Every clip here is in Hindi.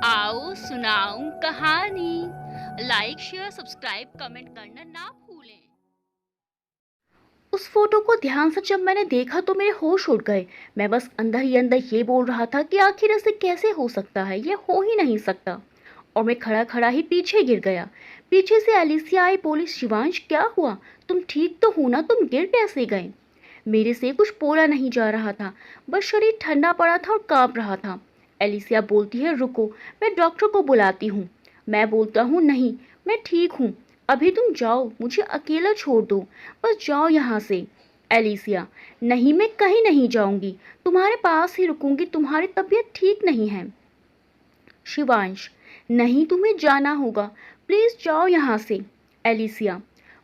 आओ सुनाऊं कहानी। लाइक शेयर सब्सक्राइब कमेंट करना ना भूलें। उस फोटो को ध्यान से जब मैंने देखा तो मेरे होश उड़ गए। मैं बस अंदर ही अंदर ये बोल रहा था कि आखिर ऐसे कैसे हो सकता है, ये हो ही नहीं सकता। और मैं खड़ा खड़ा ही पीछे गिर गया। पीछे से एलिसिया आई, बोली, शिवांश क्या हुआ? तुम ठीक तो हो ना? तुम गिर कैसे गए? मेरे से कुछ बोला नहीं जा रहा था, बस शरीर ठंडा पड़ा था और कांप रहा था। एलिसिया बोलती है, रुको, मैं डॉक्टर को बुलाती हूँ। मैं बोलता हूँ, नहीं, मैं ठीक हूँ, अभी तुम जाओ, मुझे अकेला छोड़ दो, बस जाओ यहाँ से। एलिसिया, नहीं, मैं कहीं नहीं जाऊंगी, तुम्हारे पास ही रुकूंगी, तुम्हारी तबीयत ठीक नहीं है। शिवांश, नहीं, तुम्हें जाना होगा, प्लीज जाओ यहाँ से। एलिसिया,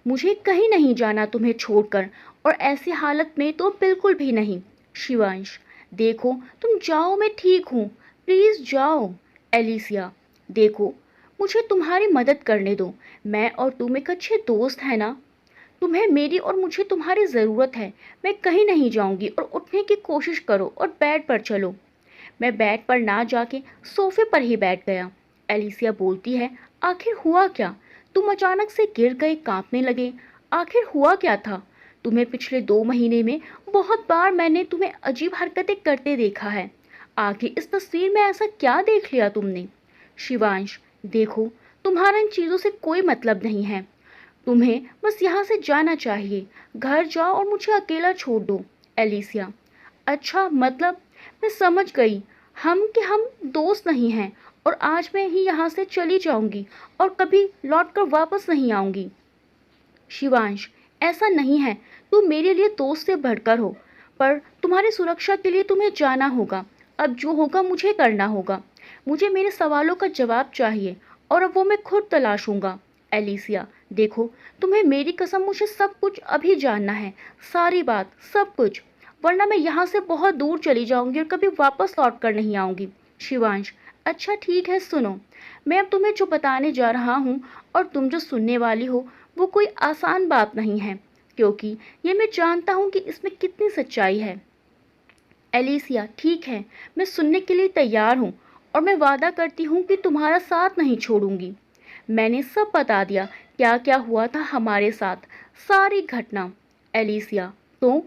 मुझे कहीं नहीं जाना तुम्हें छोड़कर, और ऐसी हालत में तो बिल्कुल भी नहीं। शिवांश, देखो, तुम जाओ, मैं ठीक हूँ, प्लीज जाओ। एलिसिया, देखो, मुझे तुम्हारी मदद करने दो, मैं और तुम एक अच्छे दोस्त हैं ना। तुम्हें मेरी और मुझे तुम्हारी ज़रूरत है। मैं कहीं नहीं जाऊंगी, और उठने की कोशिश करो और बेड पर चलो। मैं बेड पर ना जाके सोफे पर ही बैठ गया। एलिसिया बोलती है, आखिर हुआ क्या? तुम अचानक से गिर गए, कांपने लगे, आखिर हुआ क्या था? तुम्हें पिछले 2 महीने में बहुत बार मैंने तुम्हें अजीब हरकतें करते देखा है, आखिर इस तस्वीर में ऐसा क्या देख लिया तुमने? शिवांश, देखो, तुम्हारा इन चीज़ों से कोई मतलब नहीं है, तुम्हें बस यहाँ से जाना चाहिए, घर जाओ और मुझे अकेला छोड़ दो। एलिसिया, अच्छा, मतलब, मैं समझ गई, हम दोस्त नहीं हैं, और आज मैं ही यहाँ से चली जाऊंगी और कभी लौटकर वापस नहीं आऊंगी। शिवांश, ऐसा नहीं है, तुम मेरे लिए दोस्त से बढ़कर हो, पर तुम्हारी सुरक्षा के लिए तुम्हें जाना होगा। अब जो होगा मुझे करना होगा, मुझे मेरे सवालों का जवाब चाहिए, और अब वो मैं खुद तलाशूंगा। एलिसिया, देखो, तुम्हें मेरी कसम, मुझे सब कुछ अभी जानना है, सारी बात, सब कुछ, वरना मैं यहाँ से बहुत दूर चली जाऊंगी और कभी वापस लौट कर नहीं आऊंगी। शिवांश, अच्छा ठीक है, सुनो, मैं अब तुम्हें जो बताने जा रहा हूँ और तुम जो सुनने वाली हो, वो कोई आसान बात नहीं है, क्योंकि ये मैं जानता हूँ कि इसमें कितनी सच्चाई है। एलिसिया, ठीक है, मैं सुनने के लिए तैयार हूँ, और मैं वादा करती हूँ कि तुम्हारा साथ नहीं छोड़ूंगी। मैंने सब बता दिया, क्या क्या हुआ था हमारे साथ, सारी घटना। एलिसिया, तो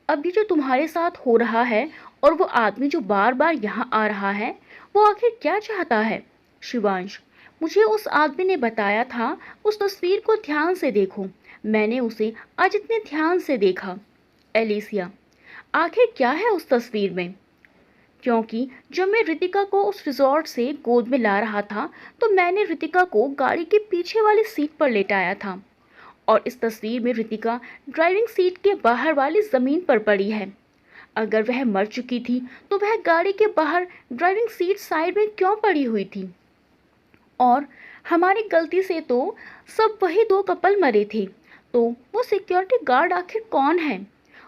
अभी जो तुम्हारे साथ हो रहा है, और वो आदमी जो बार बार यहाँ आ रहा है, वो आखिर क्या चाहता है? शिवांश, मुझे उस आदमी ने बताया था, उस तस्वीर को ध्यान से देखो, मैंने उसे आज इतने ध्यान से देखा। एलिसिया, आखिर क्या है उस तस्वीर में? क्योंकि जब मैं रितिका को उस रिजॉर्ट से गोद में ला रहा था, तो मैंने रितिका को गाड़ी के पीछे वाली सीट पर लेटाया था, और इस तस्वीर में रितिका ड्राइविंग सीट के बाहर वाली जमीन पर पड़ी है। अगर वह मर चुकी थी, तो वह गाड़ी के बाहर ड्राइविंग सीट साइड में क्यों पड़ी हुई थी? और हमारी गलती से तो सब वही 2 कपल मरे थे, तो वो सिक्योरिटी गार्ड आखिर कौन है?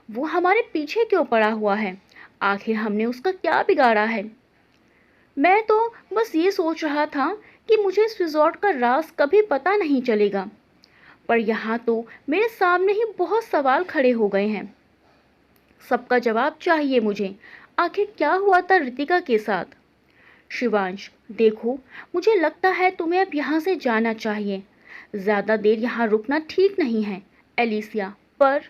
वो हमारे पीछे क्यों पड़ा हुआ है? आखिर हमने उसका क्या बिगाड़ा है? मैं तो बस ये सोच रहा था कि मुझे इस रिजॉर्ट का राज कभी पता नहीं चलेगा, पर यहाँ तो मेरे सामने ही बहुत सवाल खड़े हो गए हैं, सबका जवाब चाहिए मुझे। आखिर क्या हुआ था रितिका के साथ? शिवांश, देखो, मुझे लगता है तुम्हें अब यहाँ से जाना चाहिए, ज़्यादा देर यहाँ रुकना ठीक नहीं है। एलिसिया, पर?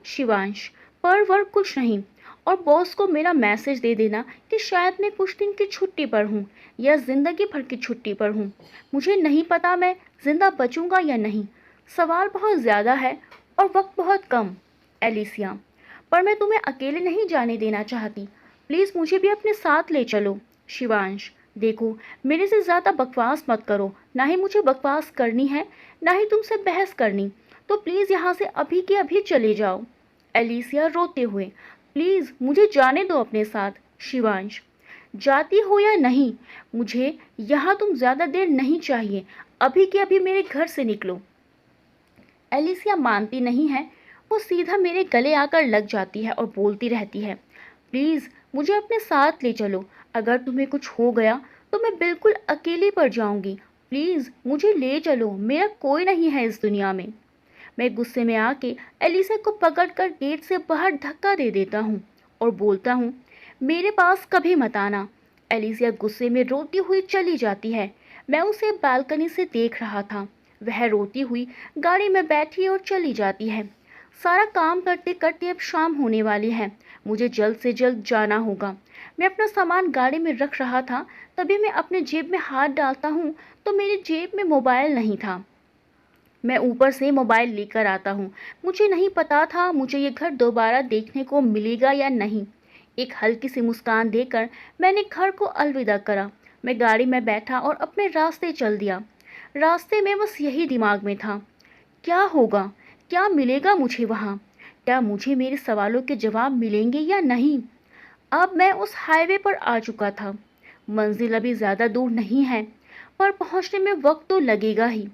शिवांश, पर वर कुछ नहीं, और बॉस को मेरा मैसेज दे देना कि शायद मैं कुछ दिन की छुट्टी पर हूँ, या ज़िंदगी भर की छुट्टी पर हूँ। मुझे नहीं पता मैं ज़िंदा बचूंगा या नहीं, सवाल बहुत ज़्यादा है और वक्त बहुत कम। एलिसिया, पर मैं तुम्हें अकेले नहीं जाने देना चाहती, प्लीज़ मुझे भी अपने साथ ले चलो। शिवांश, देखो, मेरे से ज़्यादा बकवास मत करो, ना ही मुझे बकवास करनी है, ना ही तुमसे बहस करनी, तो प्लीज़ यहाँ से अभी के अभी चले जाओ। एलिसिया रोते हुए, प्लीज़ मुझे जाने दो अपने साथ। शिवांश, जाती हो या नहीं, मुझे यहाँ तुम ज़्यादा देर नहीं चाहिए, अभी के अभी मेरे घर से निकलो। एलिसिया मानती नहीं है, वो सीधा मेरे गले आकर लग जाती है और बोलती रहती है, प्लीज़ मुझे अपने साथ ले चलो, अगर तुम्हें कुछ हो गया तो मैं बिल्कुल अकेली पड़ जाऊंगी, प्लीज़ मुझे ले चलो, मेरा कोई नहीं है इस दुनिया में। मैं गुस्से में आके एलिसा को पकड़कर गेट से बाहर धक्का दे देता हूँ और बोलता हूँ, मेरे पास कभी मत आना, एलिसिया गुस्से में रोती हुई चली जाती है। मैं उसे बालकनी से देख रहा था। वह रोती हुई गाड़ी में बैठी और चली जाती है। सारा काम करते करते अब शाम होने वाली है। मुझे जल्द से जल्द जाना होगा। मैं अपना सामान गाड़ी में रख रहा था, तभी मैं अपने जेब में हाथ डालता हूँ तो मेरी जेब में मोबाइल नहीं था। मैं ऊपर से मोबाइल लेकर आता हूँ। मुझे नहीं पता था मुझे ये घर दोबारा देखने को मिलेगा या नहीं। एक हल्की सी मुस्कान देकर मैंने घर को अलविदा करा। मैं गाड़ी में बैठा और अपने रास्ते चल दिया। रास्ते में बस यही दिमाग में था, क्या होगा, क्या मिलेगा मुझे वहाँ, क्या मुझे मेरे सवालों के जवाब मिलेंगे या नहीं। अब मैं उस हाईवे पर आ चुका था। मंजिल अभी ज़्यादा दूर नहीं है, पर पहुँचने में वक्त तो लगेगा ही।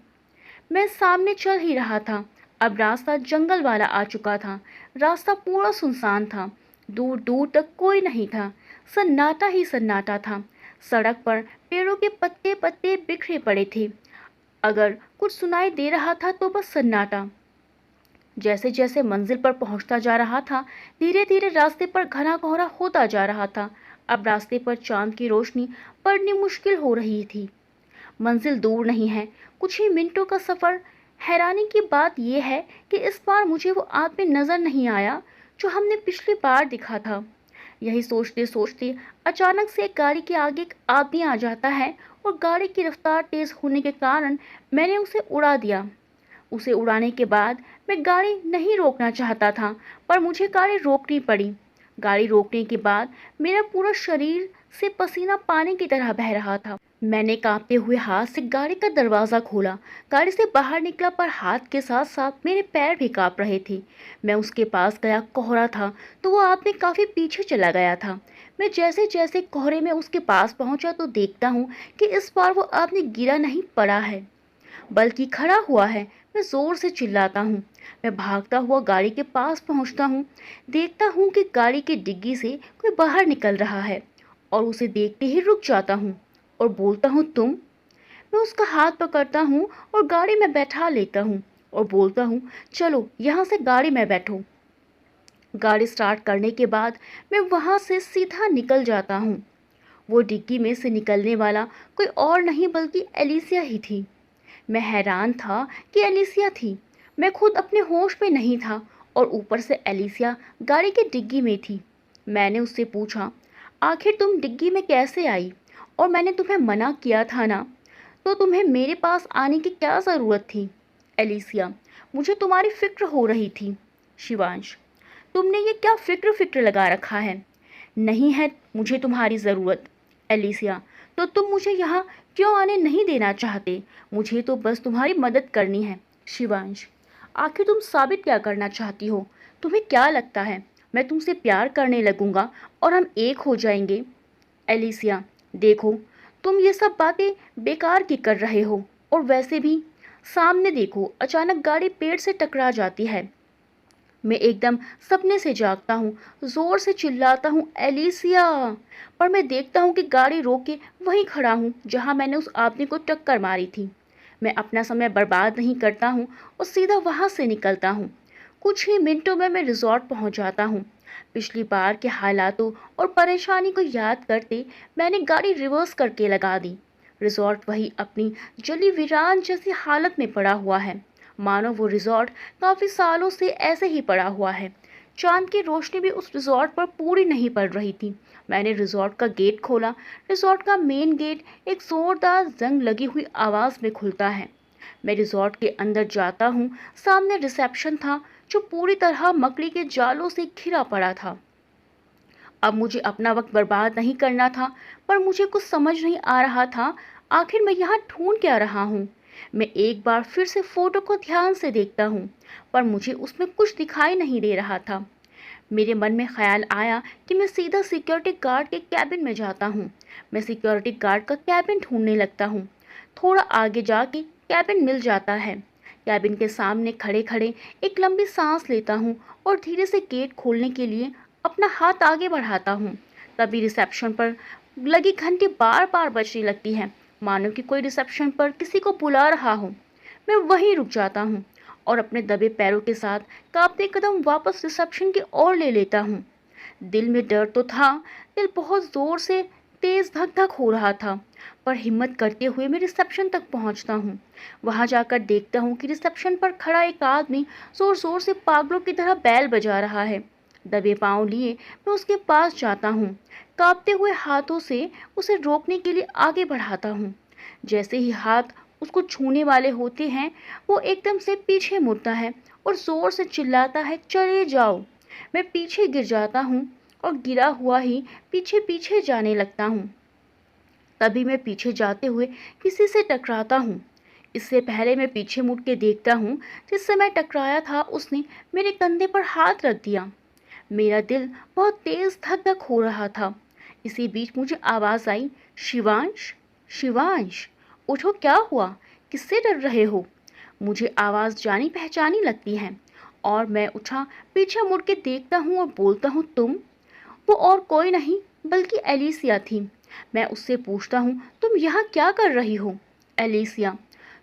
मैं सामने चल ही रहा था। अब रास्ता जंगल वाला आ चुका था। रास्ता पूरा सुनसान था। दूर दूर तक कोई नहीं था। सन्नाटा ही सन्नाटा था। सड़क पर पेड़ों के पत्ते पत्ते बिखरे पड़े थे। अगर कुछ सुनाई दे रहा था तो बस सन्नाटा। जैसे जैसे मंजिल पर पहुंचता जा रहा था, धीरे धीरे रास्ते पर घना कोहरा होता जा रहा था। अब रास्ते पर चांद की रोशनी पड़नी मुश्किल हो रही थी। मंजिल दूर नहीं है, कुछ ही मिनटों का सफ़र। हैरानी की बात यह है कि इस बार मुझे वो आदमी नज़र नहीं आया जो हमने पिछली बार दिखा था। यही सोचते सोचते अचानक से गाड़ी के आगे एक आदमी आ जाता है और गाड़ी की रफ्तार तेज़ होने के कारण मैंने उसे उड़ा दिया। उसे उड़ाने के बाद मैं गाड़ी नहीं रोकना चाहता था, पर मुझे गाड़ी रोकनी पड़ी। गाड़ी रोकने के बाद मेरा पूरा शरीर से पसीना पानी की तरह बह रहा था। मैंने कांपते हुए हाथ से गाड़ी का दरवाज़ा खोला। गाड़ी से बाहर निकला, पर हाथ के साथ साथ मेरे पैर भी कांप रहे थे। मैं उसके पास गया, कोहरा था तो वो आदमी काफ़ी पीछे चला गया था। मैं जैसे जैसे कोहरे में उसके पास पहुंचा तो देखता हूँ कि इस बार वो आदमी गिरा नहीं पड़ा है, बल्कि खड़ा हुआ है। मैं ज़ोर से चिल्लाता हूँ। मैं भागता हुआ गाड़ी के पास पहुँचता हूँ। देखता हूँ कि गाड़ी की डिग्गी से कोई बाहर निकल रहा है और उसे देखते ही रुक जाता हूँ और बोलता हूँ, तुम। मैं उसका हाथ पकड़ता हूँ और गाड़ी में बैठा लेता हूँ और बोलता हूँ, चलो यहाँ से गाड़ी में बैठो। गाड़ी स्टार्ट करने के बाद मैं वहाँ से सीधा निकल जाता हूँ। वो डिग्गी में से निकलने वाला कोई और नहीं बल्कि एलिसिया ही थी। मैं हैरान था कि एलिसिया थी। मैं खुद अपने होश में नहीं था और ऊपर से एलिसिया गाड़ी की डिग्गी में थी। मैंने उससे पूछा, आखिर तुम डिग्गी में कैसे आई? और मैंने तुम्हें मना किया था ना, तो तुम्हें मेरे पास आने की क्या ज़रूरत थी? एलिसिया, मुझे तुम्हारी फिक्र हो रही थी। शिवांश, तुमने ये क्या फिक्र फिक्र लगा रखा है? नहीं है मुझे तुम्हारी ज़रूरत। एलिसिया, तो तुम मुझे यहाँ क्यों आने नहीं देना चाहते? मुझे तो बस तुम्हारी मदद करनी है। शिवांश, आखिर तुम साबित क्या करना चाहती हो? तुम्हें क्या लगता है मैं तुमसे प्यार करने लगूंगा और हम एक हो जाएंगे? एलिसिया, देखो, तुम ये सब बातें बेकार की कर रहे हो, और वैसे भी सामने देखो, अचानक गाड़ी पेड़ से टकरा जाती है। मैं एकदम सपने से जागता हूँ, ज़ोर से चिल्लाता हूँ, एलिसिया। पर मैं देखता हूँ कि गाड़ी रोक के वहीं खड़ा हूँ जहाँ मैंने उस आदमी को टक्कर मारी थी। मैं अपना समय बर्बाद नहीं करता हूँ और सीधा वहाँ से निकलता हूँ। कुछ ही मिनटों में मैं रिजॉर्ट पहुँच जाता हूँ। पिछली बार के हालातों और परेशानी को याद करते मैंने गाड़ी रिवर्स करके लगा दी। रिजॉर्ट वही अपनी जली वीरान जैसी हालत में पड़ा हुआ है, मानो वो रिजॉर्ट काफ़ी सालों से ऐसे ही पड़ा हुआ है। चांद की रोशनी भी उस रिजॉर्ट पर पूरी नहीं पड़ रही थी। मैंने रिजॉर्ट का गेट खोला। रिजॉर्ट का मेन गेट एक जोरदार जंग लगी हुई आवाज़ में खुलता है। मैं रिजॉर्ट के अंदर जाता हूँ। सामने रिसेप्शन था जो पूरी तरह मकड़ी के जालों से घिरा पड़ा था। अब मुझे अपना वक्त बर्बाद नहीं करना था, पर मुझे कुछ समझ नहीं आ रहा था, आखिर मैं यहाँ ढूंढ क्या रहा हूँ। मैं एक बार फिर से फोटो को ध्यान से देखता हूँ, पर मुझे उसमें कुछ दिखाई नहीं दे रहा था। मेरे मन में ख्याल आया कि मैं सीधा सिक्योरिटी गार्ड के कैबिन में जाता हूँ। मैं सिक्योरिटी गार्ड का कैबिन ढूंढने लगता हूँ। थोड़ा आगे जाके कैबिन मिल जाता है। कैबिन के सामने खड़े खड़े एक लंबी सांस लेता हूँ और धीरे से गेट खोलने के लिए अपना हाथ आगे बढ़ाता हूँ। तभी रिसेप्शन पर लगी घंटी बार बार बजने लगती है, मानो कि कोई रिसेप्शन पर किसी को बुला रहा हो। मैं वहीं रुक जाता हूँ और अपने दबे पैरों के साथ कांपते कदम वापस रिसेप्शन की ओर ले लेता हूँ। दिल में डर तो था, दिल बहुत ज़ोर से तेज धक धक हो रहा था, पर हिम्मत करते हुए मैं रिसेप्शन तक पहुंचता हूँ। वहां जाकर देखता हूँ कि रिसेप्शन पर खड़ा एक आदमी जोर जोर से पागलों की तरह बैल बजा रहा है। दबे पांव लिए मैं उसके पास जाता हूँ, कांपते हुए हाथों से उसे रोकने के लिए आगे बढ़ाता हूँ। जैसे ही हाथ उसको छूने वाले होते हैं, वो एकदम से पीछे मुड़ता है और जोर से चिल्लाता है, चले जाओ। मैं पीछे गिर जाता हूँ और गिरा हुआ ही पीछे पीछे जाने लगता हूँ। तभी मैं पीछे जाते हुए किसी से टकराता हूँ। इससे पहले मैं पीछे मुड़ के देखता हूँ, जिससे मैं टकराया था उसने मेरे कंधे पर हाथ रख दिया। मेरा दिल बहुत तेज धक धक हो रहा था। इसी बीच मुझे आवाज आई, शिवांश, शिवांश, उठो, क्या हुआ, किससे डर रहे हो? मुझे आवाज जानी पहचानी लगती है और मैं उठा, पीछे मुड़ के देखता हूँ और बोलता हूँ, तुम? वो और कोई नहीं बल्कि एलिसिया थी। मैं उससे पूछता हूँ, तुम यहाँ क्या कर रही हो? एलिसिया,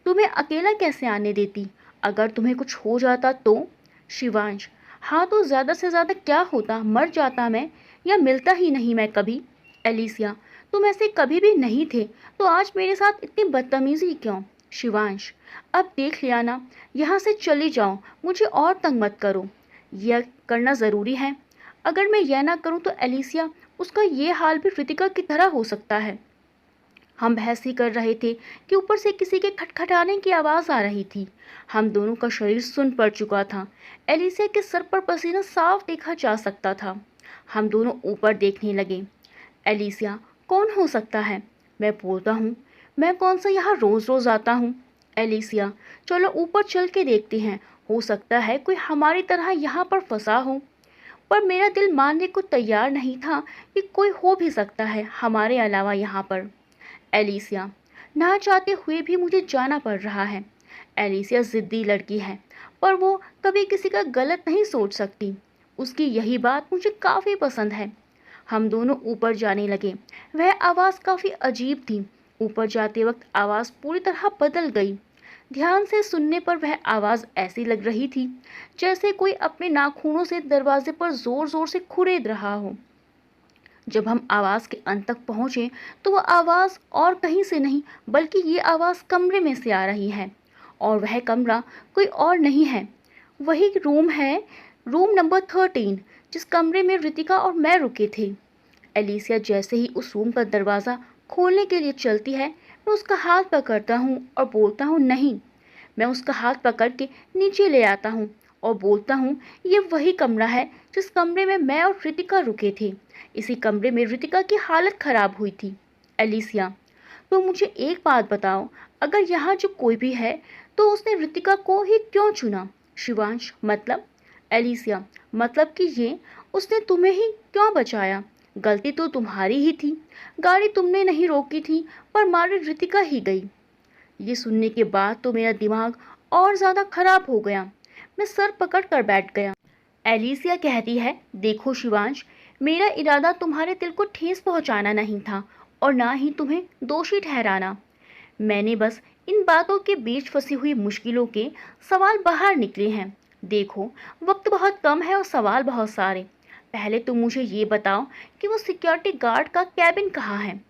तुम्हें अकेला कैसे आने देती? अगर तुम्हें कुछ हो जाता तो? शिवांश, हाँ तो ज़्यादा से ज़्यादा क्या होता, मर जाता मैं, या मिलता ही नहीं मैं कभी। एलिसिया, तुम ऐसे कभी भी नहीं थे, तो आज मेरे साथ इतनी बदतमीजी क्यों? शिवांश, अब देख लिया ना, यहाँ से चली जाओ, मुझे और तंग मत करो। यह करना ज़रूरी है। अगर मैं यह ना करूं तो एलिसिया, उसका ये हाल भी रितिका की तरह हो सकता है। हम बहस ही कर रहे थे कि ऊपर से किसी के खटखटाने की आवाज़ आ रही थी। हम दोनों का शरीर सुन्न पड़ चुका था। एलिसिया के सर पर पसीना साफ देखा जा सकता था। हम दोनों ऊपर देखने लगे। एलिसिया, कौन हो सकता है? मैं बोलता हूँ, मैं कौन सा यहाँ रोज़ रोज़ आता हूँ। एलिसिया, चलो ऊपर चल के देखते हैं, हो सकता है कोई हमारी तरह यहाँ पर फंसा हो। पर मेरा दिल मानने को तैयार नहीं था कि कोई हो भी सकता है हमारे अलावा यहाँ पर। एलिसिया, ना चाहते हुए भी मुझे जाना पड़ रहा है। एलिसिया ज़िद्दी लड़की है, पर वो कभी किसी का गलत नहीं सोच सकती। उसकी यही बात मुझे काफ़ी पसंद है। हम दोनों ऊपर जाने लगे। वह आवाज़ काफ़ी अजीब थी। ऊपर जाते वक्त आवाज़ पूरी तरह बदल गई। ध्यान से सुनने पर वह आवाज़ ऐसी लग रही थी जैसे कोई अपने नाखूनों से दरवाजे पर जोर जोर से खुरेद रहा हो। जब हम आवाज़ के अंत तक पहुंचे तो वह आवाज़ और कहीं से नहीं बल्कि ये आवाज़ कमरे में से आ रही है, और वह कमरा कोई और नहीं है, वही रूम है, रूम नंबर 13, जिस कमरे में रितिका और मैं रुके थे। एलिसिया जैसे ही उस रूम का दरवाज़ा खोलने के लिए चलती है, मैं उसका हाथ पकड़ता हूँ और बोलता हूँ, नहीं। मैं उसका हाथ पकड़ के नीचे ले आता हूँ और बोलता हूँ, ये वही कमरा है जिस कमरे में मैं और रितिका रुके थे। इसी कमरे में रितिका की हालत खराब हुई थी। एलिसिया, तो मुझे एक बात बताओ, अगर यहाँ जो कोई भी है तो उसने रितिका को ही क्यों चुना? शिवांश, मतलब? एलिसिया, मतलब कि ये उसने तुम्हें ही क्यों बचाया? गलती तो तुम्हारी ही थी, गाड़ी तुमने नहीं रोकी थी, पर मारी रितिका ही गई। ये सुनने के बाद तो मेरा दिमाग और ज़्यादा खराब हो गया। मैं सर पकड़ कर बैठ गया। एलिसिया कहती है, देखो शिवांश, मेरा इरादा तुम्हारे दिल को ठेस पहुंचाना नहीं था और ना ही तुम्हें दोषी ठहराना। मैंने बस इन बातों के बीच फंसी हुई मुश्किलों के सवाल बाहर निकले हैं। देखो, वक्त बहुत कम है और सवाल बहुत सारे। पहले तुम मुझे ये बताओ कि वो सिक्योरिटी गार्ड का कैबिन कहाँ है?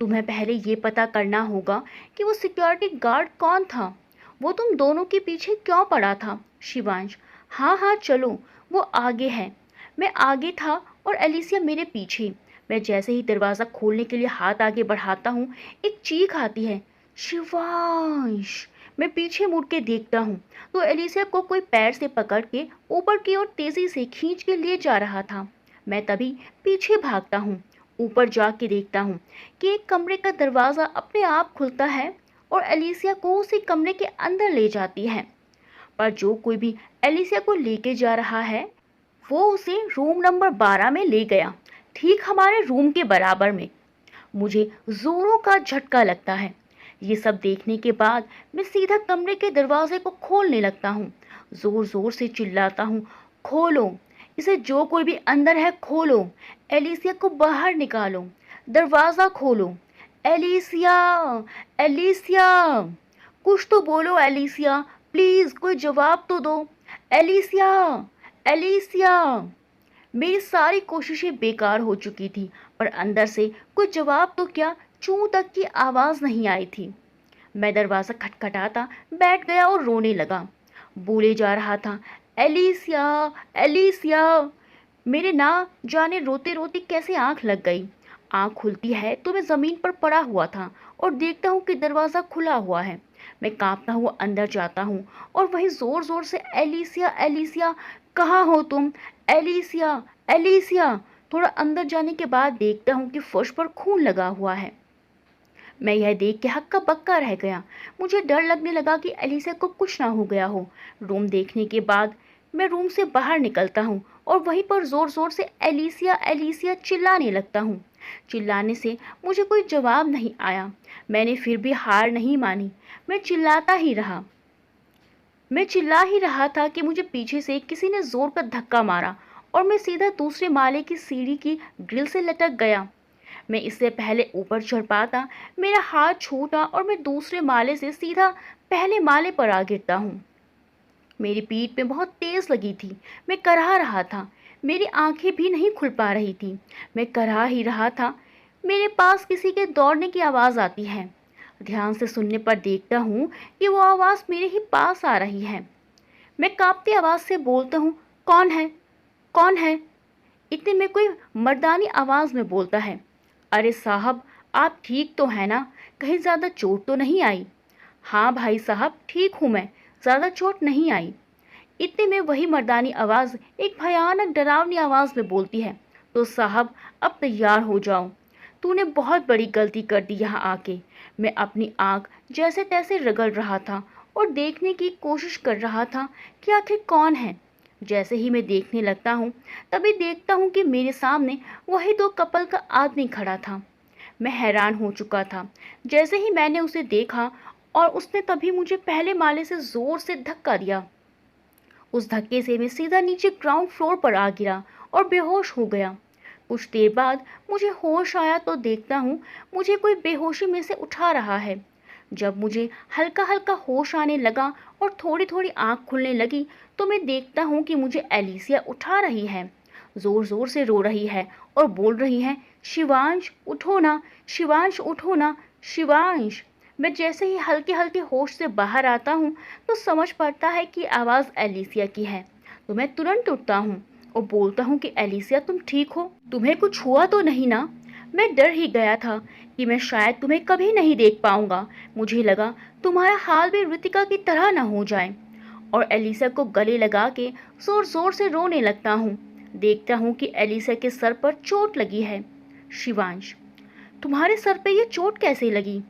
तुम्हें पहले ये पता करना होगा कि वो सिक्योरिटी गार्ड कौन था। वो तुम दोनों के पीछे क्यों पड़ा था? शिवांश, हाँ हाँ चलो, वो आगे है। मैं आगे था और एलिसिया मेरे पीछे। मैं जैसे ही दरवाज़ा खोलने के लिए हाथ आगे बढ़ाता हूँ, एक चीख आती है, शिवांश। मैं पीछे मुड़ के देखता हूँ तो एलिसिया को कोई पैर से पकड़ के ऊपर की ओर तेजी से खींच के ले जा रहा था। मैं तभी पीछे भागता हूँ। ऊपर जाके देखता हूँ कि एक कमरे का दरवाज़ा अपने आप खुलता है और एलिसिया को उसी कमरे के अंदर ले जाती है। पर जो कोई भी एलिसिया को लेके जा रहा है, वो उसे रूम नंबर 12 में ले गया, ठीक हमारे रूम के बराबर में। मुझे जोरों का झटका लगता है। ये सब देखने के बाद मैं सीधा कमरे के दरवाजे को खोलने लगता हूँ। जोर जोर से चिल्लाता हूँ, खोलो इसे, जो कोई भी अंदर है खोलो, एलिसिया को बाहर निकालो, दरवाज़ा खोलो। एलिसिया, एलिसिया, कुछ तो बोलो एलिसिया, प्लीज़ कोई जवाब तो दो। Alicia, Alicia. मेरी सारी कोशिशें बेकार हो चुकी थी, पर अंदर से कुछ जवाब तो क्या, चूं तक की आवाज़ नहीं आई थी। मैं दरवाज़ा खटखटाता बैठ गया और रोने लगा। बोले जा रहा था, एलिसिया, एलिसिया। मेरे ना जाने रोते रोते कैसे आंख लग गई। आंख खुलती है तो मैं ज़मीन पर पड़ा हुआ था और देखता हूँ कि दरवाज़ा खुला हुआ है। मैं कांपता हुआ अंदर जाता हूँ और वहीं ज़ोर ज़ोर से, एलिसिया, एलिसिया, कहाँ हो तुम? Alicia, Alicia. थोड़ा अंदर जाने के बाद देखता हूँ कि फर्श पर खून लगा हुआ है। मैं यह देख के हक्का बक्का रह गया। मुझे डर लगने लगा कि एलिसा को कुछ ना हो गया हो। रूम देखने के बाद मैं रूम से बाहर निकलता हूँ और वहीं पर जोर जोर से एलिसिया, एलिसिया चिल्लाने लगता हूँ। चिल्लाने से मुझे कोई जवाब नहीं आया। मैंने फिर भी हार नहीं मानी। मैं चिल्लाता ही रहा। मैं चिल्ला ही रहा था कि मुझे पीछे से किसी ने जोर का धक्का मारा और मैं सीधा दूसरे माले की सीढ़ी की ग्रिल से लटक गया। मैं इससे पहले ऊपर चढ़ पाता, मेरा हाथ छूटा और मैं दूसरे माले से सीधा पहले माले पर आ गिरता हूँ। मेरी पीठ में बहुत तेज लगी थी। मैं कराह रहा था। मेरी आंखें भी नहीं खुल पा रही थी। मैं कराह ही रहा था। मेरे पास किसी के दौड़ने की आवाज़ आती है। ध्यान से सुनने पर देखता हूँ कि वो आवाज़ मेरे ही पास आ रही है। मैं कांपती आवाज़ से बोलता हूँ, कौन है? कौन है? इतने में कोई मर्दानी आवाज़ में बोलता है, अरे साहब, आप ठीक तो हैं ना? कहीं ज़्यादा चोट तो नहीं आई? हाँ भाई साहब, ठीक हूँ मैं, ज़्यादा चोट नहीं आई। इतने में वही मर्दानी आवाज़ एक भयानक डरावनी आवाज़ में बोलती है, तो साहब अब तैयार हो जाओ। तूने बहुत बड़ी गलती कर दी यहाँ आके। मैं अपनी आँख जैसे तैसे रगड़ रहा था और देखने की कोशिश कर रहा था कि आखिर कौन है। जैसे ही मैं देखने लगता हूँ, तभी देखता हूँ कि मेरे सामने वही दो कपल का आदमी खड़ा था। मैं हैरान हो चुका था। जैसे ही मैंने उसे देखा और उसने तभी मुझे पहले माले से ज़ोर से धक्का दिया। उस धक्के से मैं सीधा नीचे ग्राउंड फ्लोर पर आ गिरा और बेहोश हो गया। कुछ देर बाद मुझे होश आया तो देखता हूँ मुझे कोई बेहोशी में से उठा रहा है। जब मुझे हल्का हल्का होश आने लगा और थोड़ी थोड़ी आंख खुलने लगी तो मैं देखता हूँ कि मुझे एलिसिया उठा रही है। जोर जोर से रो रही है और बोल रही है, शिवांश उठो ना, शिवांश उठो ना, शिवांश। मैं जैसे ही हल्के हल्के होश से बाहर आता हूँ तो समझ पड़ता है कि आवाज़ एलिसिया की है। तो मैं तुरंत उठता हूँ और बोलता हूँ कि एलिसिया, तुम ठीक हो? तुम्हें कुछ हुआ तो नहीं ना? मैं डर ही गया था कि मैं शायद तुम्हें कभी नहीं देख पाऊंगा। मुझे लगा तुम्हारा हाल भी ऋतिका की तरह ना हो जाए। और एलिसा को गले लगा के जोर जोर से रोने लगता हूँ। देखता हूँ कि एलिसा के सर पर चोट लगी है। शिवांश, तुम्हारे सर पे ये चोट कैसे लगी?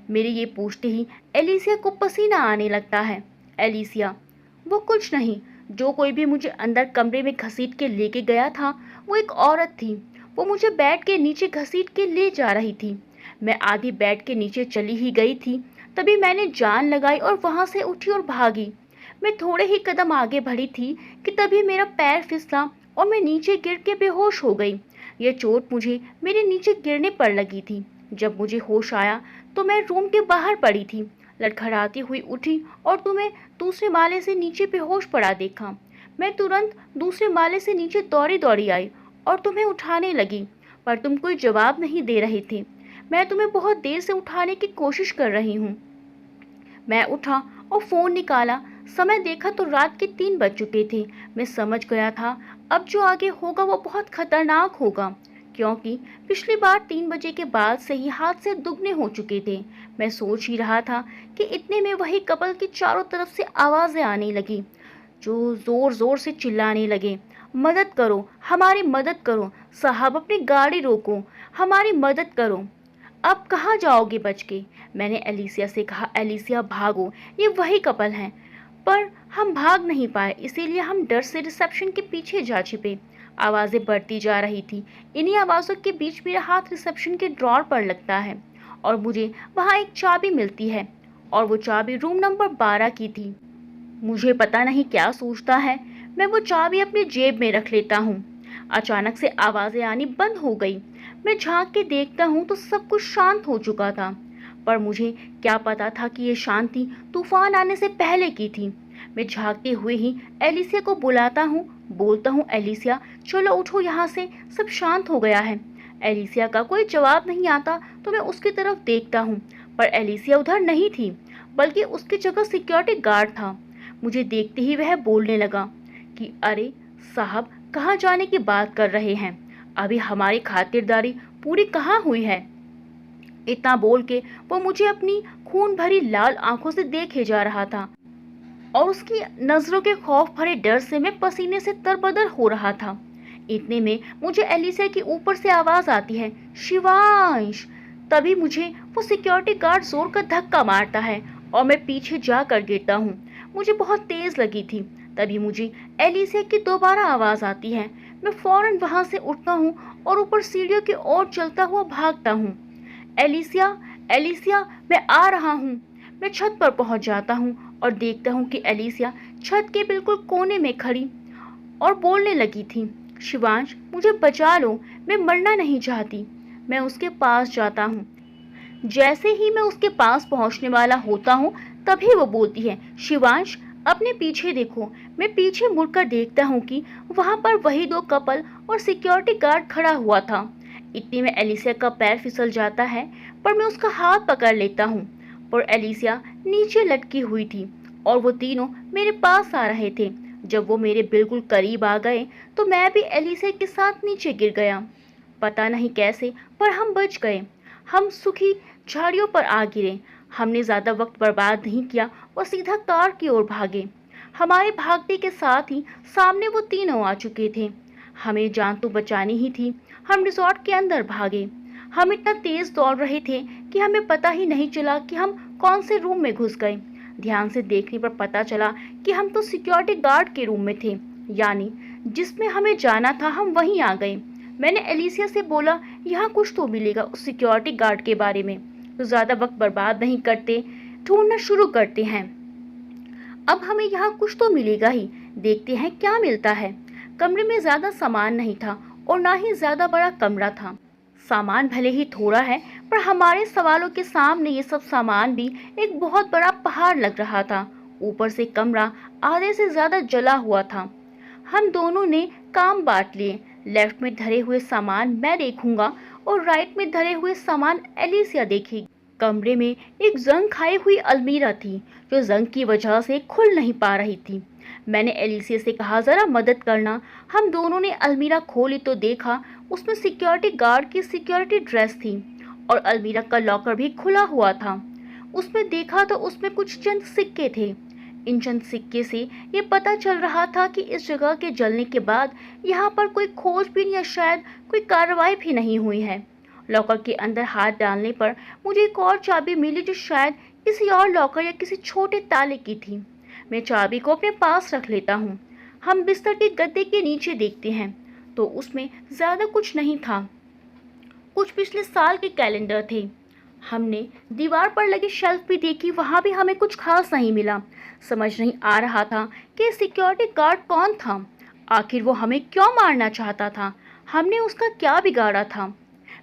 मेरे ये पूछते ही एलिसिया को पसीना आने लगता है। एलिसिया, वो कुछ नहीं, जो कोई भी मुझे अंदर कमरे में घसीट के लेके गया था वो एक औरत थी। वो मुझे बेड के नीचे घसीट के ले जा रही थी। मैं आधी बेड के नीचे चली ही गई थी, तभी मैंने जान लगाई और वहां से उठी और भागी। मैं थोड़े ही कदम आगे बढ़ी थी कि तभी मेरा पैर फिसला और मैं नीचे गिर के बेहोश हो गई। यह चोट मुझे मेरे नीचे गिरने पर लगी थी। जब मुझे होश आया तो मैं रूम के बाहर पड़ी थी। लड़खड़ाती हुई उठी और तुम्हें दूसरे माले से नीचे बेहोश पड़ा देखा। मैं तुरंत दूसरे माले से नीचे दौड़ी दौड़ी आई और तुम्हें उठाने लगी, पर तुम कोई जवाब नहीं दे रहे थे। मैं तुम्हें बहुत देर से उठाने की कोशिश कर रही हूँ। मैं उठा और फोन निकाला। समय देखा तो रात के 3 बज चुके थे। मैं समझ गया था अब जो आगे होगा वो बहुत खतरनाक होगा, क्योंकि पिछली बार 3 बजे के बाद से ही हादसे दुगने हो चुके थे। मैं सोच ही रहा था कि इतने में वही कपल की चारों तरफ से आवाजें आने लगी, जो जोर जोर से चिल्लाने लगे, मदद करो, हमारी मदद करो, साहब अपनी गाड़ी रोको, हमारी मदद करो। अब कहाँ जाओगे बच के? मैंने एलिसिया से कहा, एलिसिया भागो, ये वही कपल हैं। पर हम भाग नहीं पाए, इसीलिए हम डर से रिसेप्शन के पीछे जा छिपे। आवाज़ें बढ़ती जा रही थी। इन्हीं आवाज़ों के बीच मेरा हाथ रिसेप्शन के ड्रॉर पर लगता है और मुझे वहाँ एक चाबी मिलती है और वो चाबी रूम नंबर 12 की थी। मुझे पता नहीं क्या सोचता है, मैं वो चाबी अपनी जेब में रख लेता हूँ। अचानक से आवाज़ें आनी बंद हो गई। मैं झांक के देखता हूँ तो सब कुछ शांत हो चुका था, पर मुझे क्या पता था कि ये शांति तूफान आने से पहले की थी। मैं झांकते हुए ही एलिसिया को बुलाता हूँ, बोलता हूँ, एलिसिया चलो उठो यहाँ से, सब शांत हो गया है। एलिसिया का कोई जवाब नहीं आता तो मैं उसकी तरफ देखता हूँ, पर एलिसिया उधर नहीं थी, बल्कि उसकी जगह सिक्योरिटी गार्ड था। मुझे देखते ही वह बोलने लगा कि अरे साहब, कहाँ जाने की बात कर रहे हैं? अभी हमारी खातिरदारी पूरी कहाँ हुई है? इतना बोल के वो मुझे अपनी खून भरी लाल आंखों से देखे जा रहा था और उसकी नजरों के खौफ भरे डर से मैं पसीने से तरबदर हो रहा था। इतने में मुझे एलिसिया की ऊपर से आवाज आती है, शिवांश। तभी मुझे वो सिक्योरिटी गार्ड जोर का धक्का मारता है और मैं पीछे जाकर गिरता हूँ। मुझे बहुत तेज लगी थी। तभी मुझे एलिसिया की दोबारा आवाज आती है। मैं फौरन वहां से उठता हूँ और ऊपर सीढ़ियों की ओर चलता हुआ भागता हूँ। एलिसिया, एलिसिया, मैं आ रहा हूँ। मैं छत पर पहुंच जाता हूँ और देखता हूँ कि एलिसिया छत के बिल्कुल कोने में खड़ी और बोलने लगी थी, शिवांश मुझे बचा लो, मैं मरना नहीं चाहती। मैं उसके पास जाता हूँ। जैसे ही मैं उसके पास पहुंचने वाला होता हूँ, तभी वो बोलती है, शिवांश अपने पीछे देखो। मैं पीछे मुड़कर देखता हूँ कि वहां पर वही दो कपल और सिक्योरिटी गार्ड खड़ा हुआ था। इतने में एलिसिया का पैर फिसल जाता है, पर मैं उसका हाथ पकड़ लेता हूँ। पर एलिसिया नीचे लटकी हुई थी और वो तीनों मेरे पास आ रहे थे। जब वो मेरे बिल्कुल करीब आ गए तो मैं भी एलिसिया के साथ नीचे गिर गया। पता नहीं कैसे, पर हम बच गए। हम सूखी झाड़ियों पर आ गिरे। हमने ज्यादा वक्त बर्बाद नहीं किया और सीधा कार की ओर भागे। हमारे भागने के साथ ही सामने वो तीनों आ चुके थे। हमें जान तो बचानी ही थी। हम रिजॉर्ट के अंदर भागे। हम इतना तेज दौड़ रहे थे कि हमें पता ही नहीं चला कि हम कौन से रूम में घुस गए। ध्यान से देखने पर पता चला कि हम तो सिक्योरिटी गार्ड के रूम में थे, यानी जिसमें हमें जाना था हम वहीं आ गए। मैंने एलिसिया से बोला, यहाँ कुछ तो मिलेगा उस सिक्योरिटी गार्ड के बारे में, तो ज्यादा वक्त बर्बाद नहीं करते, ढूंढना शुरू करते हैं। अब हमें यहाँ कुछ तो मिलेगा ही, देखते हैं क्या मिलता है। कमरे में ज्यादा सामान नहीं था और ना ही ज्यादा बड़ा कमरा था। सामान भले ही थोड़ा है, पर हमारे सवालों के सामने ये सब सामान भी एक बहुत बड़ा पहाड़ लग रहा था। ऊपर से कमरा आधे से ज्यादा जला हुआ था। हम दोनों ने काम बांट लिए। लेफ्ट में धरे हुए सामान मैं देखूंगा और राइट में धरे हुए सामान एलिसिया देखेगी। कमरे में एक जंग खाई हुई अलमीरा थी, जो जंग की वजह से खुल नहीं पा रही थी। मैंने एलिसिया से कहा, जरा मदद करना। हम दोनों ने अलमीरा खोली तो देखा उसमें सिक्योरिटी गार्ड की सिक्योरिटी ड्रेस थी और अलमीरा का लॉकर भी खुला हुआ था। उसमें देखा तो उसमें कुछ चंद सिक्के थे। इन चंद सिक्के से ये पता चल रहा था कि इस जगह के जलने के बाद यहाँ पर कोई खोजबीन या शायद कोई कार्रवाई भी नहीं हुई है। लॉकर के अंदर हाथ डालने पर मुझे एक और चाबी मिली, जो शायद किसी और लॉकर या किसी छोटे ताले की थी। मैं चाबी को अपने पास रख लेता हूँ। हम बिस्तर के गद्दे के नीचे देखते हैं तो उसमें ज्यादा कुछ नहीं था। कुछ पिछले साल के कैलेंडर थे। हमने दीवार पर लगी शेल्फ भी देखी, वहां भी हमें कुछ खास नहीं मिला। समझ नहीं आ रहा था कि सिक्योरिटी गार्ड कौन था। आखिर वो हमें क्यों मारना चाहता था? हमने उसका क्या बिगाड़ा था?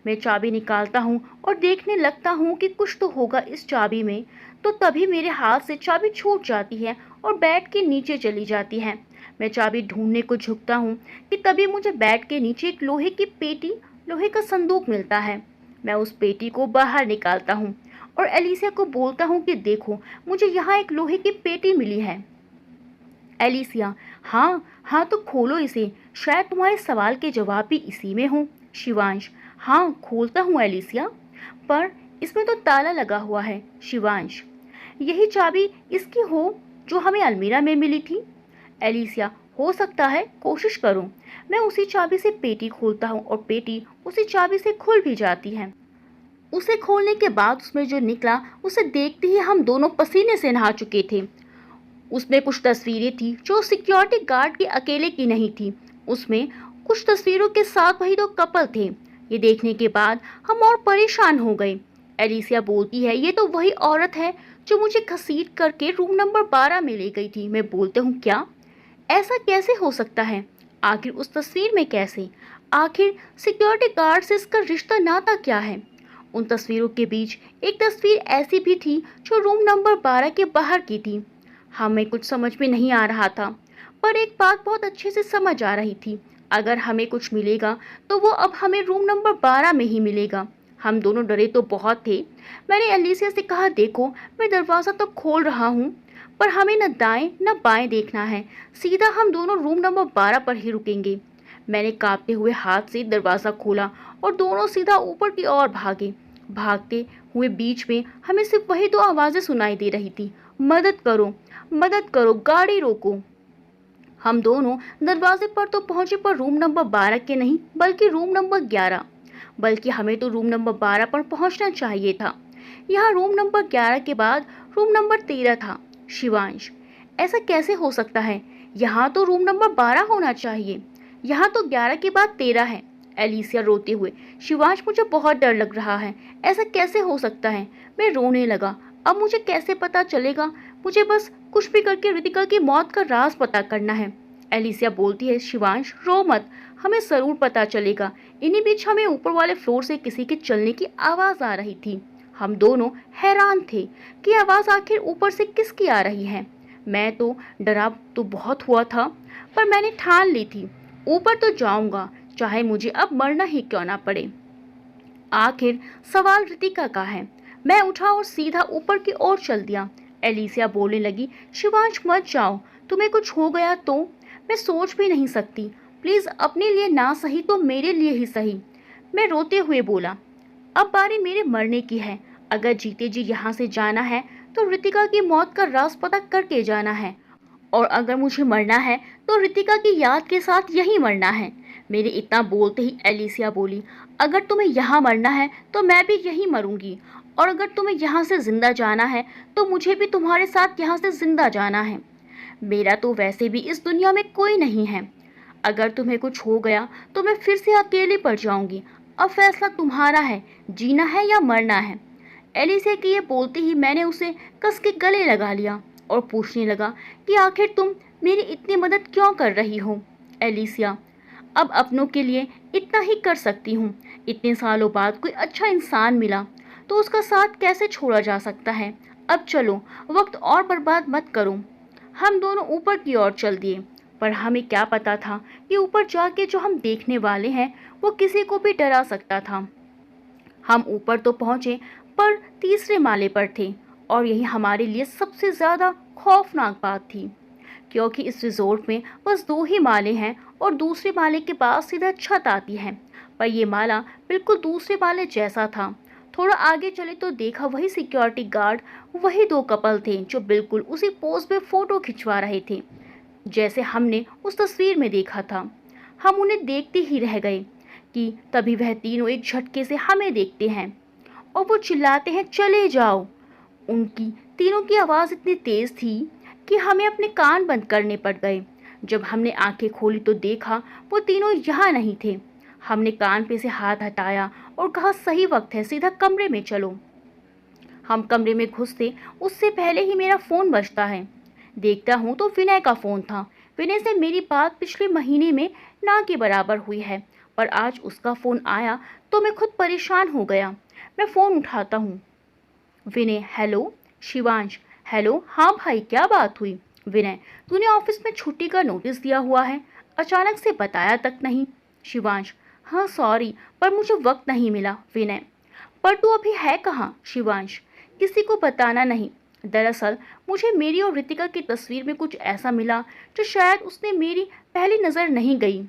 मैं चाबी निकालता हूँ और देखने लगता हूँ कि कुछ तो होगा इस चाबी में। तो तभी मेरे हाथ से चाबी छूट जाती है और बेड के नीचे चली जाती है। मैं चाबी ढूंढने को झुकता हूँ कि तभी मुझे बेड के नीचे एक लोहे की पेटी, लोहे का संदूक मिलता है। मैं उस पेटी को बाहर निकालता हूँ और एलिसिया को बोलता हूँ कि देखो, मुझे यहाँ एक लोहे की पेटी मिली है। एलिसिया, हाँ हाँ, तो खोलो इसे, शायद तुम्हारे सवाल के जवाब भी इसी में हो। शिवांश, हाँ खोलता हूँ एलिसिया, पर इसमें तो ताला लगा हुआ है। शिवांश, यही चाबी इसकी हो जो हमें अलमीरा में मिली थी। एलिसिया, हो सकता है, कोशिश करो। मैं उसी चाबी से पेटी खोलता हूँ और पेटी उसी चाबी से खुल भी जाती है। उसे खोलने के बाद उसमें जो निकला उसे देखते ही हम दोनों पसीने से नहा चुके थे। उसमें कुछ तस्वीरें थी जो सिक्योरिटी गार्ड के अकेले की नहीं थी। उसमें कुछ तस्वीरों के साथ वही दो कपल थे। ये देखने के बाद हम और परेशान हो गए। एलिसिया बोलती है, ये तो वही औरत है जो मुझे घसीट करके रूम नंबर 12 में ले गई थी। मैं बोलते हूँ, क्या? ऐसा कैसे हो सकता है? आखिर उस तस्वीर में कैसे? आखिर सिक्योरिटी गार्ड से इसका रिश्ता नाता क्या है? उन तस्वीरों के बीच एक तस्वीर ऐसी भी थी जो रूम नंबर 12 के बाहर की थी। हमें कुछ समझ में नहीं आ रहा था, पर एक बात बहुत अच्छे से समझ आ रही थी। अगर हमें कुछ मिलेगा तो वो अब हमें रूम नंबर 12 में ही मिलेगा। हम दोनों डरे तो बहुत थे। मैंने एलिसिया से कहा, देखो मैं दरवाज़ा तो खोल रहा हूँ, पर हमें न दाएं न बाएं देखना है, सीधा हम दोनों रूम नंबर 12 पर ही रुकेंगे। मैंने कांपते हुए हाथ से दरवाज़ा खोला और दोनों सीधा ऊपर की ओर भागे। भागते हुए बीच में हमें सिर्फ वही दो आवाज़ें सुनाई दे रही थी, मदद करो, गाड़ी रोको। हम दोनों दरवाजे पर तो पहुंचे, पर रूम नंबर 12 के नहीं बल्कि रूम नंबर 11। बल्कि हमें तो रूम नंबर 12 पर पहुंचना चाहिए था। यहाँ रूम नंबर 11 के बाद रूम नंबर 13 था। शिवांश, ऐसा कैसे हो सकता है? यहाँ तो रूम नंबर 12 होना चाहिए, यहाँ तो 11 के बाद 13 है। एलिसिया रोते हुए, शिवांश मुझे बहुत डर लग रहा है, ऐसा कैसे हो सकता है? मैं रोने लगा। अब मुझे कैसे पता चलेगा? मुझे बस कुछ भी करके रितिका की मौत का राज पता करना है। एलिसिया बोलती है, शिवांश रो मत, हमें जरूर पता चलेगा। इन्हीं बीच हमें ऊपर वाले फ्लोर से किसी के चलने की आवाज आ रही थी। हम दोनों हैरान थे कि आवाज आखिर ऊपर से किसकी आ रही है। मैं तो डरा तो बहुत हुआ था, पर मैंने ठान ली थी, ऊपर तो जाऊंगा, चाहे मुझे अब मरना ही क्यों ना पड़े। आखिर सवाल रितिका का है। मैं उठा और सीधा ऊपर की ओर चल दिया। एलिसिया बोलने लगी, शिवांश मत जाओ, तुम्हें कुछ हो गया तो? मैं सोच भी नहीं सकती, प्लीज अपने लिए ना सही तो मेरे लिए ही सही। मैं रोते हुए बोला, अब बारी मेरे मरने की है। अगर जीते जी यहाँ से जाना है तो रितिका की मौत का राज पता करके जाना है, और अगर मुझे मरना है तो रितिका की याद के साथ यहीं मरना है। मेरे इतना बोलते ही एलिसिया बोली, अगर तुम्हें यहाँ मरना है तो मैं भी यहीं मरूंगी, और अगर तुम्हें यहाँ से जिंदा जाना है तो मुझे भी तुम्हारे साथ यहाँ से जिंदा जाना है। मेरा तो वैसे भी इस दुनिया में कोई नहीं है। अगर तुम्हें कुछ हो गया तो मैं फिर से अकेले पड़ जाऊंगी। अब फैसला तुम्हारा है, जीना है या मरना है। एलिसिया के ये बोलते ही मैंने उसे कस के गले लगा लिया और पूछने लगा कि आखिर तुम मेरी इतनी मदद क्यों कर रही हो? एलिसिया, अब अपनों के लिए इतना ही कर सकती हूँ। इतने सालों बाद कोई अच्छा इंसान मिला तो उसका साथ कैसे छोड़ा जा सकता है? अब चलो, वक्त और बर्बाद मत करो। हम दोनों ऊपर की ओर चल दिए, पर हमें क्या पता था कि ऊपर जाके जो हम देखने वाले हैं वो किसी को भी डरा सकता था। हम ऊपर तो पहुंचे, पर तीसरे माले पर थे, और यही हमारे लिए सबसे ज़्यादा खौफनाक बात थी, क्योंकि इस रिजॉर्ट में बस 2 ही माले हैं और दूसरे माले के पास सीधा छत आती है। पर यह माला बिल्कुल दूसरे माले जैसा था। थोड़ा आगे चले तो देखा वही सिक्योरिटी गार्ड, वही 2 कपल थे जो बिल्कुल उसी पोज में फ़ोटो खिंचवा रहे थे जैसे हमने उस तस्वीर में देखा था। हम उन्हें देखते ही रह गए कि तभी वह तीनों एक झटके से हमें देखते हैं और वो चिल्लाते हैं, चले जाओ। उनकी तीनों की आवाज़ इतनी तेज़ थी कि हमें अपने कान बंद करने पड़ गए। जब हमने आंखें खोली तो देखा वो तीनों यहाँ नहीं थे। हमने कान पे से हाथ हटाया और कहा, सही वक्त है, सीधा कमरे में चलो। हम कमरे में घुसते उससे पहले ही मेरा फ़ोन बजता है। देखता हूँ तो विनय का फ़ोन था। विनय से मेरी बात पिछले महीने में ना के बराबर हुई है, पर आज उसका फ़ोन आया तो मैं खुद परेशान हो गया। मैं फ़ोन उठाता हूँ। विनय, हेलो। शिवांश, हेलो। हाँ भाई, क्या बात हुई? विनय, तूने ऑफिस में छुट्टी का नोटिस दिया हुआ है, अचानक से बताया तक नहीं। शिवांश, हाँ सॉरी, पर मुझे वक्त नहीं मिला। विनय, पर तू अभी है कहाँ? शिवांश, किसी को बताना नहीं। दरअसल मुझे मेरी और रितिका की तस्वीर में कुछ ऐसा मिला जो शायद उसने मेरी पहली नज़र नहीं गई,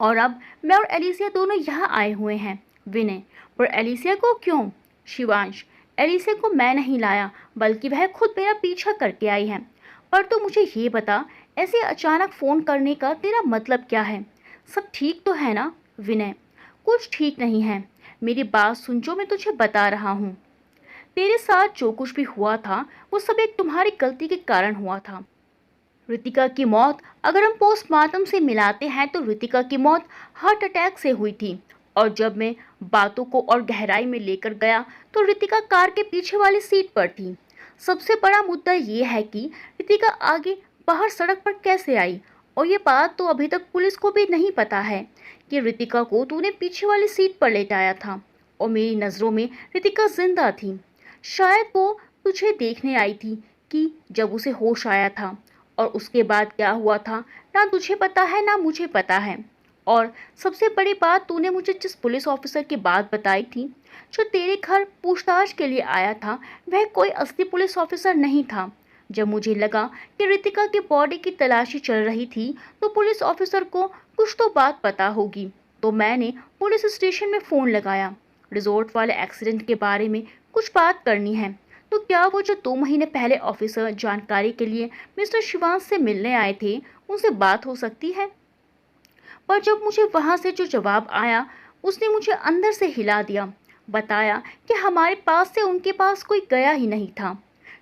और अब मैं और एलिसिया दोनों यहाँ आए हुए हैं। विनय, पर एलिसिया को क्यों? शिवांश, एलिसिया को मैं नहीं लाया, बल्कि वह खुद मेरा पीछा करके आई है। पर तो मुझे ये बता, ऐसे अचानक फ़ोन करने का तेरा मतलब क्या है? सब ठीक तो है ना? विनय, कुछ ठीक नहीं है। मेरी बात सुन, जो मैं तुझे बता रहा हूँ। तेरे साथ जो कुछ भी हुआ था वो सब एक तुम्हारी गलती के कारण हुआ था। रितिका की मौत अगर हम पोस्टमार्टम से मिलाते हैं तो रितिका की मौत हार्ट अटैक से हुई थी, और जब मैं बातों को और गहराई में लेकर गया तो रितिका कार के पीछे वाली सीट पर थी। सबसे बड़ा मुद्दा ये है कि रितिका आगे बाहर सड़क पर कैसे आई, और ये बात तो अभी तक पुलिस को भी नहीं पता है कि रितिका को तूने पीछे वाली सीट पर लेटाया था, और मेरी नज़रों में रितिका जिंदा थी। शायद वो तुझे देखने आई थी कि जब उसे होश आया था, और उसके बाद क्या हुआ था ना तुझे पता है ना मुझे पता है। और सबसे बड़ी बात, तूने मुझे जिस पुलिस ऑफिसर की बात बताई थी जो तेरे घर पूछताछ के लिए आया था, वह कोई असली पुलिस ऑफिसर नहीं था। जब मुझे लगा कि रितिका की बॉडी की तलाशी चल रही थी तो पुलिस ऑफिसर को कुछ तो बात पता होगी, तो मैंने पुलिस स्टेशन में फ़ोन लगाया। रिजॉर्ट वाले एक्सीडेंट के बारे में कुछ बात करनी है। तो क्या वो जो 2 महीने पहले ऑफिसर जानकारी के लिए मिस्टर शिवांश से मिलने आए थे, उनसे बात हो सकती है? पर जब मुझे वहां से जो जवाब आया, उसने मुझे अंदर से हिला दिया। बताया कि हमारे पास से उनके पास कोई गया ही नहीं था।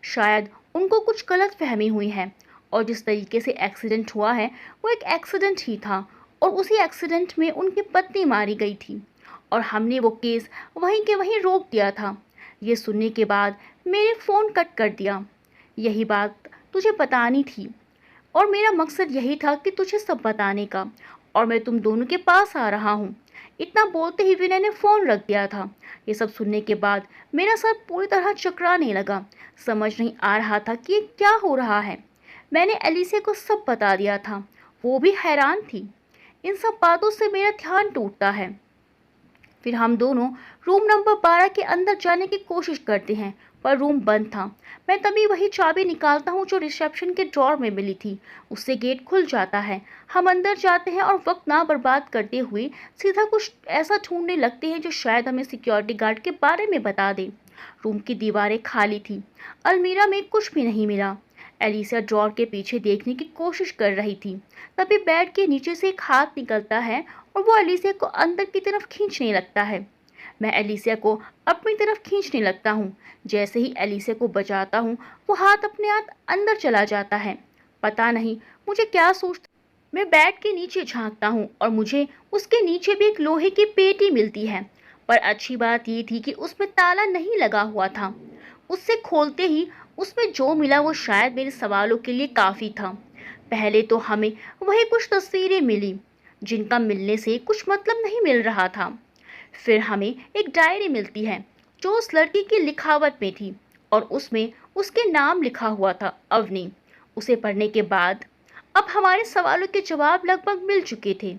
शायद उनको कुछ गलत फहमी हुई है, और जिस तरीके से एक्सीडेंट हुआ है वो एक एक्सीडेंट ही था, और उसी एक्सीडेंट में उनकी पत्नी मारी गई थी, और हमने वो केस वहीं के वहीं रोक दिया था। ये सुनने के बाद मेरे फ़ोन कट कर दिया। यही बात तुझे बतानी थी, और मेरा मकसद यही था कि तुझे सब बताने का, और मैं तुम दोनों के पास आ रहा हूँ। इतना बोलते ही विनय ने फ़ोन रख दिया था। ये सब सुनने के बाद मेरा सर पूरी तरह चकराने लगा। समझ नहीं आ रहा था कि ये क्या हो रहा है। मैंने एलिसिया को सब बता दिया था, वो भी हैरान थी। इन सब बातों से मेरा ध्यान टूटता है। फिर हम दोनों रूम नंबर 12 के अंदर जाने की कोशिश करते हैं, पर रूम बंद था। मैं तभी वही चाबी निकालता हूँ जो रिसेप्शन के ड्रॉर में मिली थी। उससे गेट खुल जाता है। हम अंदर जाते हैं और वक्त ना बर्बाद करते हुए सीधा कुछ ऐसा ढूंढने लगते हैं जो शायद हमें सिक्योरिटी गार्ड के बारे में बता दे। रूम की दीवारें खाली थी। अलमीरा में कुछ भी नहीं मिला। एलिसा ड्रॉर के पीछे देखने की कोशिश कर रही थी। तभी बेड के नीचे से एक हाथ निकलता है और वो एलिसा को अंदर की तरफ खींचने लगता है। मैं एलिसा को अपनी तरफ खींचने लगता हूँ। जैसे ही एलिसा को बचाता हूँ, वो हाथ अपने हाथ अंदर चला जाता है। पता नहीं मुझे क्या सोचता। मैं बेड के नीचे झांकता हूँ और मुझे उसके नीचे भी एक लोहे की पेटी मिलती है। पर अच्छी बात ये थी कि उसमें ताला नहीं लगा हुआ था। उससे खोलते ही उसमें जो मिला वो शायद मेरे सवालों के लिए काफ़ी था। पहले तो हमें वही कुछ तस्वीरें मिली जिनका मिलने से कुछ मतलब नहीं मिल रहा था। फिर हमें एक डायरी मिलती है जो उस लड़की की लिखावट में थी, और उसमें उसके नाम लिखा हुआ था, अवनी। उसे पढ़ने के बाद अब हमारे सवालों के जवाब लगभग मिल चुके थे।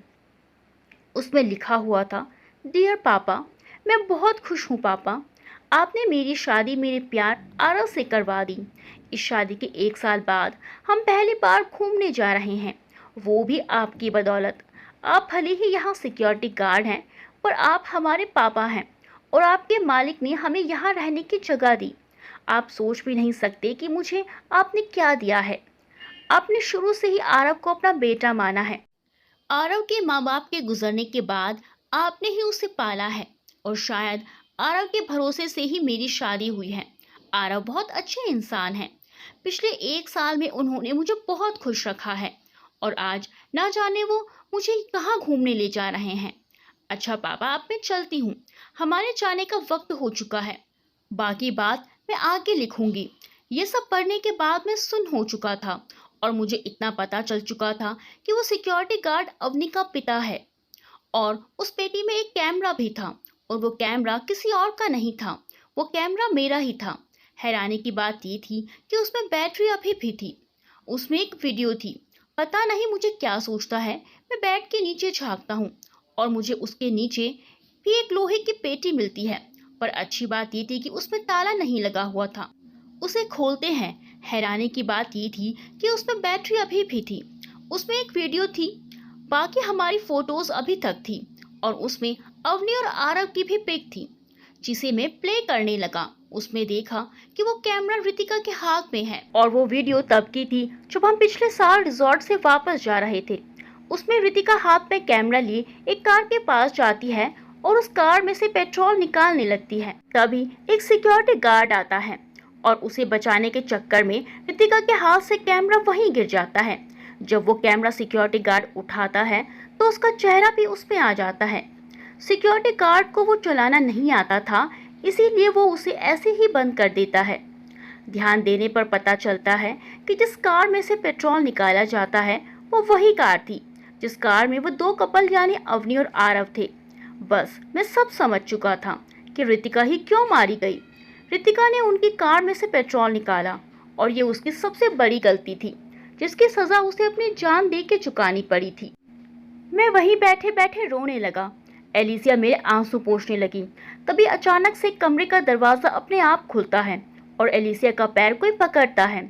उसमें लिखा हुआ था, डियर पापा, मैं बहुत खुश हूँ पापा। आपने मेरी शादी मेरे प्यार आरव से करवा दी। इस शादी के 1 साल बाद हम पहली बार घूमने जा रहे हैं, वो भी आपकी बदौलत। आप भले ही यहाँ सिक्योरिटी गार्ड हैं, पर आप हमारे पापा हैं, और आपके मालिक ने हमें यहाँ रहने की जगह दी। आप सोच भी नहीं सकते कि मुझे आपने क्या दिया है। आपने शुरू से ही आरव को अपना बेटा माना है। आरव के माँ बाप के गुजरने के बाद आपने ही उसे पाला है, और शायद आरव के भरोसे से ही मेरी शादी हुई है। आरव बहुत अच्छे इंसान हैं। पिछले 1 साल में उन्होंने मुझे बहुत खुश रखा है, और आज ना जाने वो मुझे कहाँ घूमने ले जा रहे हैं। अच्छा पापा, अब मैं चलती हूँ। हमारे जाने का वक्त हो चुका है। बाकी बात मैं आगे लिखूंगी। ये सब पढ़ने के बाद मैं सुन्न हो चुका था, और मुझे इतना पता चल चुका था कि वो सिक्योरिटी गार्ड अवनी का पिता है, और उस पेटी में एक कैमरा भी था, और वो कैमरा किसी और का नहीं था, वो कैमरा मेरा ही था। हैरानी की बात ये थी कि उसमें बैटरी अभी भी थी। उसमें एक वीडियो थी। पता नहीं मुझे क्या सोचता है। मैं बेड के नीचे झांकता हूँ, और मुझे उसके नीचे भी एक लोहे की पेटी मिलती है, पर अच्छी बात ये थी कि उसमें ताला नहीं लगा हुआ था। उसे खोलते हैं। हैरानी की बात ये थी कि उसमें बैटरी अभी भी थी। उसमें एक वीडियो थी, बाकी हमारी फोटोज अभी तक थी, और उसमें अवनी और आरव की भी पिक थी, जिसे मैं प्ले करने लगा। उसमें देखा कि वो कैमरा रितिका के हाथ में है, और वो वीडियो तब की थी जब हम पिछले साल रिजॉर्ट से वापस जा रहे थे। उसमें रितिका हाथ में कैमरा लिए एक कार के पास जाती है, और उस कार में से पेट्रोल निकालने लगती है। तभी एक सिक्योरिटी गार्ड आता है, और उसे बचाने के चक्कर में रितिका के हाथ से कैमरा वहीं गिर जाता है। जब वो कैमरा सिक्योरिटी गार्ड उठाता है तो उसका चेहरा भी उसमें आ जाता है। सिक्योरिटी गार्ड को वो चलाना नहीं आता था, इसीलिए वो उसे ऐसे ही बंद कर देता है। ध्यान देने पर पता चलता है कि जिस कार में से पेट्रोल निकाला जाता है वो वही कार थी जिस कार में वो 2 कपल यानी अवनी और आरव थे। बस मैं सब समझ चुका था कि रितिका ही क्यों मारी गई। रितिका ने उनकी कार में से पेट्रोल निकाला, और ये उसकी सबसे बड़ी गलती थी, जिसकी सजा उसे अपनी जान दे के चुकानी पड़ी थी। मैं वहीं बैठे बैठे रोने लगा। एलिसिया मेरे आंसू पोंछने लगी। तभी अचानक से कमरे का दरवाजा अपने आप खुलता है और एलिसिया का पैर कोई पकड़ता है,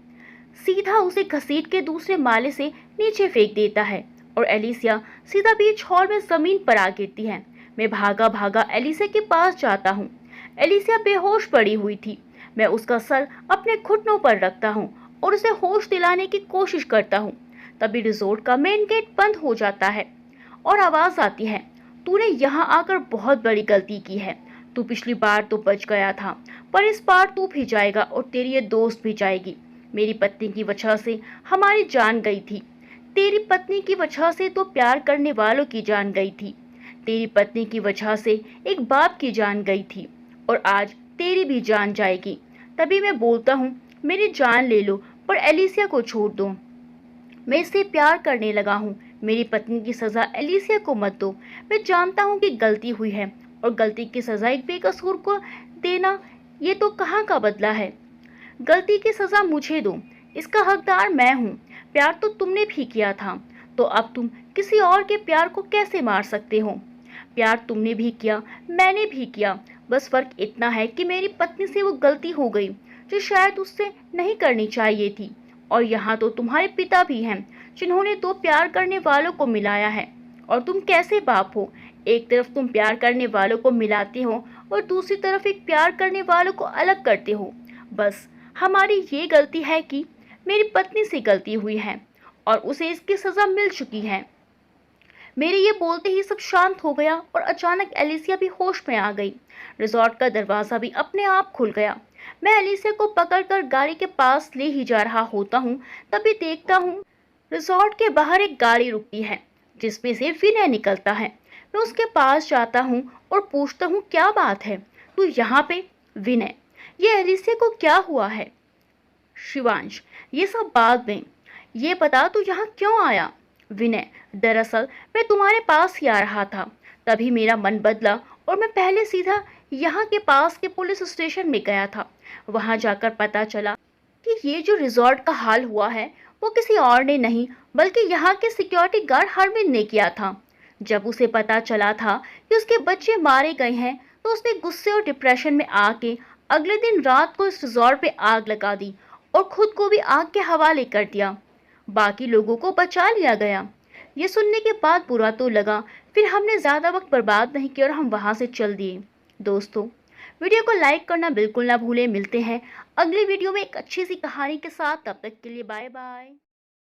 सीधा उसे घसीट के दूसरे माले से नीचे फेंक देता है और एलिसिया सीधा बीच हॉल में जमीन पर आ गिरती है। मैं भागा भागा एलिसिया के पास जाता हूँ। एलिसिया बेहोश पड़ी हुई थी। मैं उसका सर अपने घुटनों पर रखता हूँ और उसे होश दिलाने की कोशिश करता हूँ। तभी रिजॉर्ट का मेन गेट बंद हो जाता है और आवाज आती है, तूने यहाँ आकर बहुत बड़ी गलती की है। तू पिछली बार तो बच गया था, पर इस बार तू भी जाएगा और तेरी ये दोस्त भी जाएगी। मेरी पत्नी की वजह से हमारी जान गई थी। तेरी पत्नी की वजह से तो प्यार करने वालों की जान गई थी। तेरी पत्नी की वजह से एक बाप की जान गई थी और आज तेरी भी जान जाएगी। तभी मैं बोलता हूँ, मेरी जान ले लो पर एलिसिया को छोड़ दो। मैं इससे प्यार करने लगा हूँ। मेरी पत्नी की सजा एलिसिया को मत दो। मैं जानता हूँ कि गलती हुई है और गलती की सजा एक बेकसूर को देना ये तो कहाँ का बदला है। गलती की सजा मुझे दो, इसका हकदार मैं हूँ। प्यार तो तुमने भी किया था, तो अब तुम किसी और के प्यार को कैसे मार सकते हो। प्यार तुमने भी किया, मैंने भी किया, बस फर्क इतना है कि मेरी पत्नी से वो गलती हो गई जो शायद उससे नहीं करनी चाहिए थी। और यहाँ तो तुम्हारे पिता भी हैं जिन्होंने दो प्यार करने वालों को मिलाया है। और तुम कैसे बाप हो, एक तरफ तुम प्यार करने वालों को मिलाते हो और दूसरी तरफ एक प्यार करने वालों को अलग करते हो। बस हमारी ये गलती है कि मेरी पत्नी से गलती हुई है और उसे इसकी सजा मिल चुकी है। मेरे ये बोलते ही सब शांत हो गया और अचानक एलिसिया भी होश में आ गई। रिजॉर्ट का दरवाजा भी अपने आप खुल गया। मैं एलिसिया को पकड़कर गाड़ी के पास ले ही जा रहा होता हूँ, तभी देखता हूँ रिजॉर्ट के बाहर एक गाड़ी रुकती है जिसमें से विनय निकलता है। मैं उसके पास जाता हूँ और पूछता हूँ, क्या बात है, तू यहाँ पे? विनय, ये एलिसिया को क्या हुआ है? शिवांश, ये सब बाद में, ये बता तू यहाँ क्यों आया? विनय, दरअसल मैं तुम्हारे पास ही आ रहा था, तभी मेरा मन बदला और मैं पहले सीधा यहाँ के पास के पुलिस स्टेशन में गया था। वहाँ जाकर पता चला कि ये जो रिजॉर्ट का हाल हुआ है वो किसी और ने नहीं बल्कि यहाँ के सिक्योरिटी गार्ड हरविंद ने किया था। जब उसे पता चला था कि उसके बच्चे मारे गए हैं तो उसने गुस्से और डिप्रेशन में आके अगले दिन रात को इस रिजॉर्ट पे आग लगा दी और खुद को भी आग के हवाले कर दिया। बाकी लोगों को बचा लिया गया। ये सुनने के बाद बुरा तो लगा, फिर हमने ज़्यादा वक्त बर्बाद नहीं किया और हम वहाँ से चल दिए। दोस्तों, वीडियो को लाइक करना बिल्कुल ना भूलें। मिलते हैं अगली वीडियो में एक अच्छी सी कहानी के साथ। तब तक के लिए बाय बाय।